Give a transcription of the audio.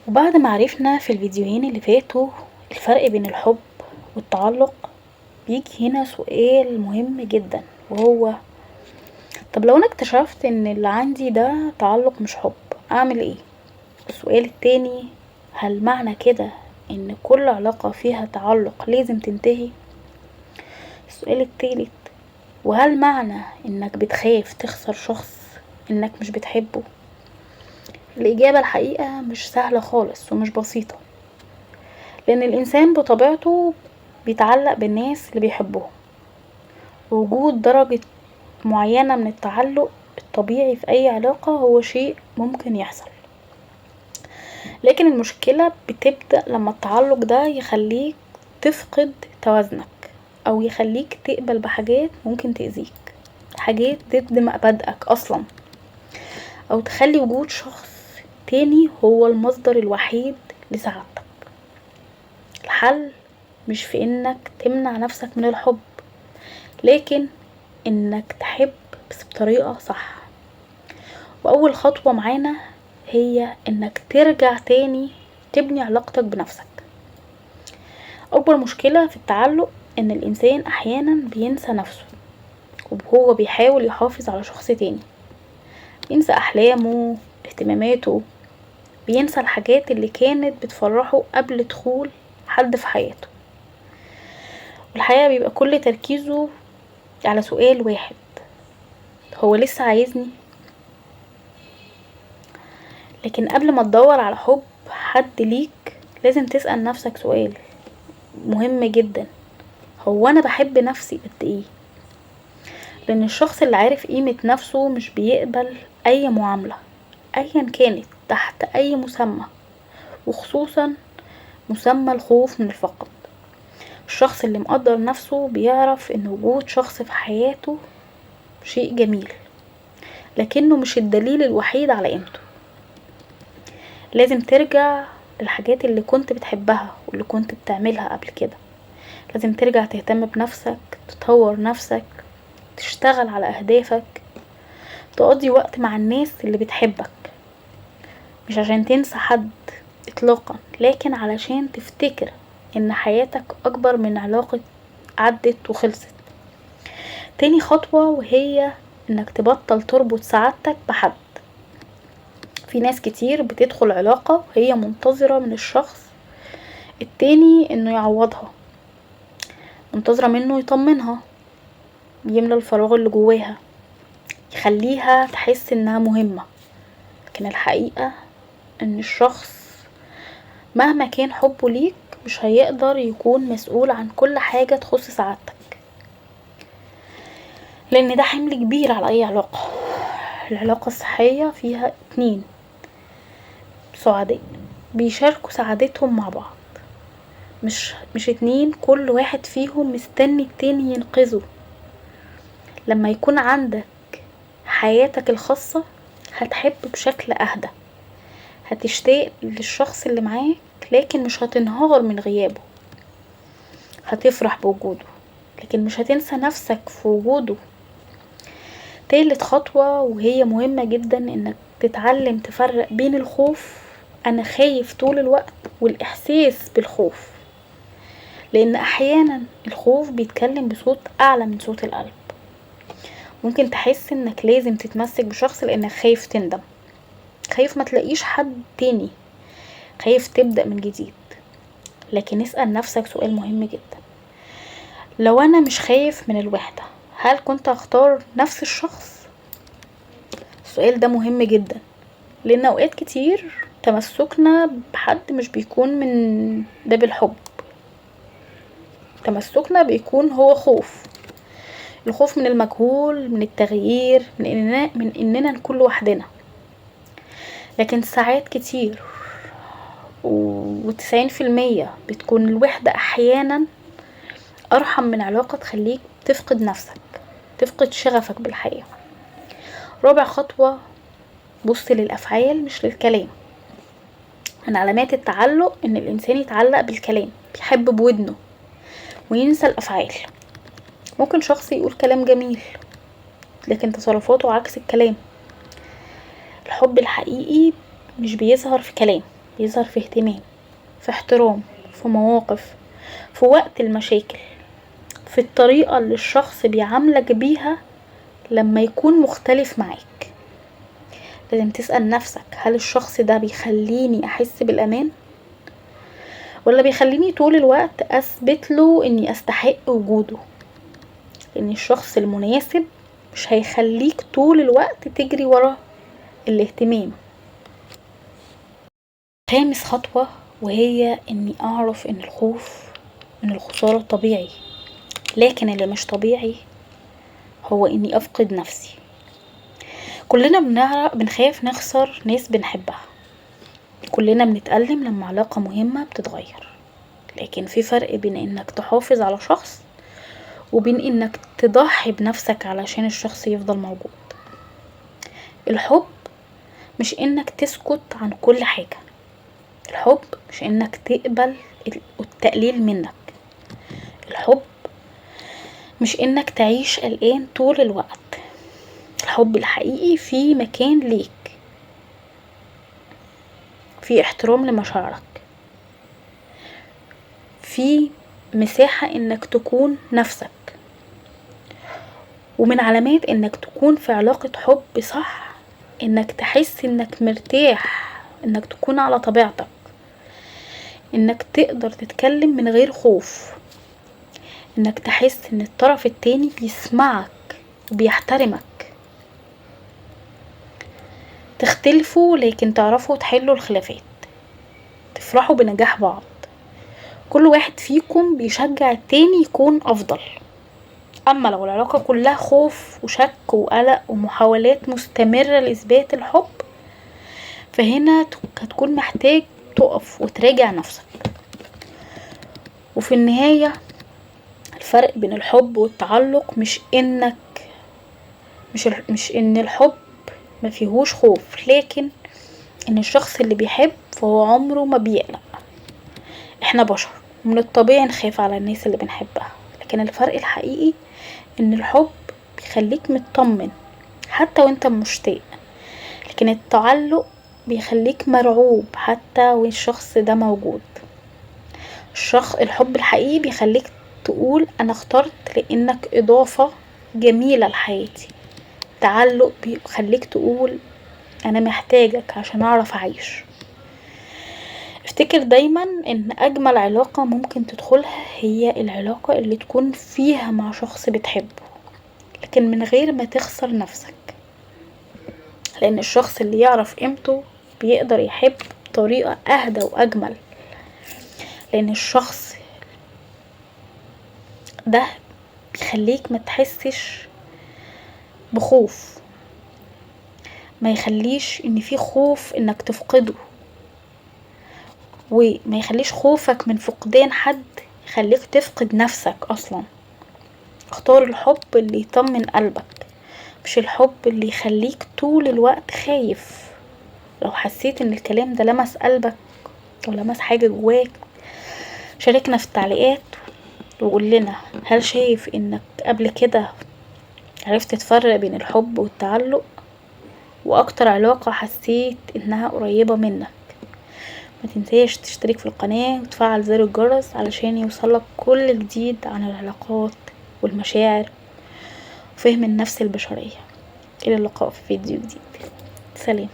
وبعد ما عرفنا في الفيديوهين اللي فاتوا الفرق بين الحب والتعلق، بيجي هنا سؤال مهم جدا، وهو طب لو انا اكتشفت ان اللي عندي ده تعلق مش حب اعمل ايه؟ السؤال التاني، هل معنى كده ان كل علاقة فيها تعلق لازم تنتهي؟ السؤال التالت، وهل معنى انك بتخاف تخسر شخص انك مش بتحبه؟ الإجابة الحقيقة مش سهلة خالص ومش بسيطة، لأن الإنسان بطبيعته بيتعلق بالناس اللي بيحبهم، ووجود درجة معينة من التعلق الطبيعي في أي علاقة هو شيء ممكن يحصل. لكن المشكلة بتبدأ لما التعلق ده يخليك تفقد توازنك، أو يخليك تقبل بحاجات ممكن تأذيك، حاجات ضد مبادئك أصلا، أو تخلي وجود شخص تاني هو المصدر الوحيد لسعادتك. الحل مش في انك تمنع نفسك من الحب، لكن انك تحب بس بطريقة صح. واول خطوة معانا هي انك ترجع تاني تبني علاقتك بنفسك. اكبر مشكلة في التعلق ان الانسان احيانا بينسى نفسه وهو بيحاول يحافظ على شخص تاني، بينسى احلامه، اهتماماته، بينسى الحاجات اللي كانت بتفرحه قبل دخول حد في حياته. والحقيقة بيبقى كل تركيزه على سؤال واحد، هو لسه عايزني؟ لكن قبل ما تدور على حب حد ليك لازم تسأل نفسك سؤال مهم جدا، هو انا بحب نفسي قد ايه؟ لان الشخص اللي عارف قيمة نفسه مش بيقبل اي معاملة ايا كانت تحت اي مسمى، وخصوصا مسمى الخوف من الفقد. الشخص اللي مقدر نفسه بيعرف ان وجود شخص في حياته شيء جميل، لكنه مش الدليل الوحيد على قيمته. لازم ترجع للحاجات اللي كنت بتحبها واللي كنت بتعملها قبل كده، لازم ترجع تهتم بنفسك، تطور نفسك، تشتغل على اهدافك، تقضي وقت مع الناس اللي بتحبك، مش عشان تنسى حد اطلاقا، لكن علشان تفتكر ان حياتك اكبر من علاقة عدت وخلصت. تاني خطوة وهي انك تبطل تربط سعادتك بحد. في ناس كتير بتدخل علاقة وهي منتظرة من الشخص التاني انه يعوضها، منتظرة منه يطمنها، يملى الفراغ اللي جواها، يخليها تحس انها مهمة. لكن الحقيقة ان الشخص مهما كان حبه ليك مش هيقدر يكون مسؤول عن كل حاجة تخص سعادتك، لان ده حمل كبير على اي علاقة. العلاقة الصحية فيها اتنين سعداء بيشاركوا سعادتهم مع بعض، مش اتنين كل واحد فيهم مستني التاني ينقذه. لما يكون عندك حياتك الخاصة هتحب بشكل اهدى، هتشتاق للشخص اللي معاك لكن مش هتنهار من غيابه، هتفرح بوجوده لكن مش هتنسى نفسك في وجوده. تالت خطوة وهي مهمة جدا، انك تتعلم تفرق بين الخوف، انا خايف طول الوقت، والاحساس بالخوف، لان احيانا الخوف بيتكلم بصوت اعلى من صوت القلب. ممكن تحس انك لازم تتمسك بشخص لانك خايف تندم، خايف ما تلاقيش حد تاني، خايف تبدأ من جديد. لكن اسأل نفسك سؤال مهم جدا، لو انا مش خايف من الوحدة هل كنت هختار نفس الشخص؟ السؤال ده مهم جدا، لان اوقات كتير تمسكنا بحد مش بيكون من باب الحب، تمسكنا بيكون هو خوف، الخوف من المجهول، من التغيير، من اننا نكون لوحدنا. لكن ساعات كتير و90% بتكون الوحدة احيانا ارحم من علاقة تخليك تفقد نفسك، تفقد شغفك بالحياة. رابع خطوة، بص للأفعال مش للكلام. من علامات التعلق ان الانسان يتعلق بالكلام، بيحب بودنه وينسى الافعال. ممكن شخص يقول كلام جميل لكن تصرفاته عكس الكلام. الحب الحقيقي مش بيظهر في كلام، بيظهر في اهتمام، في احترام، في مواقف، في وقت المشاكل، في الطريقة اللي الشخص بيعاملك بيها لما يكون مختلف معاك. لازم تسأل نفسك، هل الشخص ده بيخليني احس بالامان، ولا بيخليني طول الوقت اثبت له اني استحق وجوده؟ لان الشخص المناسب مش هيخليك طول الوقت تجري ورا الاهتمام. خامس خطوة، وهي اني اعرف ان الخوف من الخسارة طبيعي، لكن اللي مش طبيعي هو اني افقد نفسي. كلنا بنخاف نخسر ناس بنحبها، كلنا بنتألم لما علاقة مهمة بتتغير، لكن في فرق بين انك تحافظ على شخص وبين انك تضحي بنفسك علشان الشخص يفضل موجود. الحب مش انك تسكت عن كل حاجة، الحب مش انك تقبل التقليل منك، الحب مش انك تعيش قلقان طول الوقت. الحب الحقيقي فيه مكان ليك، فيه احترام لمشاعرك، فيه مساحة انك تكون نفسك. ومن علامات انك تكون في علاقة حب صح انك تحس انك مرتاح، انك تكون على طبيعتك، انك تقدر تتكلم من غير خوف، انك تحس ان الطرف التاني بيسمعك وبيحترمك. تختلفوا لكن تعرفوا تحلوا الخلافات، تفرحوا بنجاح بعض، كل واحد فيكم بيشجع التاني يكون افضل. اما لو العلاقة كلها خوف وشك وقلق ومحاولات مستمرة لاثبات الحب، فهنا هتكون محتاج تقف وتراجع نفسك. وفي النهاية الفرق بين الحب والتعلق مش ان الحب ما فيهوش خوف، لكن ان الشخص اللي بيحب فهو عمره ما بيقلق. احنا بشر ومن الطبيعي نخاف على الناس اللي بنحبها، لكن الفرق الحقيقي ان الحب بيخليك مطمن حتى وانت مشتاق، لكن التعلق بيخليك مرعوب حتى والشخص ده موجود. الحب الحقيقي بيخليك تقول انا اخترت لانك اضافة جميلة لحياتي. التعلق بيخليك تقول انا محتاجك عشان اعرف اعيش. افتكر دايما ان اجمل علاقة ممكن تدخلها هي العلاقة اللي تكون فيها مع شخص بتحبه، لكن من غير ما تخسر نفسك، لان الشخص اللي يعرف قيمته بيقدر يحب بطريقة اهدى واجمل. لان الشخص ده بيخليك ما تحسش بخوف، ما يخليش ان في خوف انك تفقده، وما يخليش خوفك من فقدان حد يخليك تفقد نفسك اصلا. اختار الحب اللي يطمن قلبك، مش الحب اللي يخليك طول الوقت خايف. لو حسيت ان الكلام ده لمس قلبك او لمس حاجة جواك، شاركنا في التعليقات وقول لنا هل شايف انك قبل كده عرفت تفرق بين الحب والتعلق، واكتر علاقة حسيت انها قريبة منك. ما تنساش تشترك في القناة وتفعل زر الجرس علشان يوصلك كل جديد عن العلاقات والمشاعر وفهم النفس البشرية. الى اللقاء في فيديو جديد. سلام.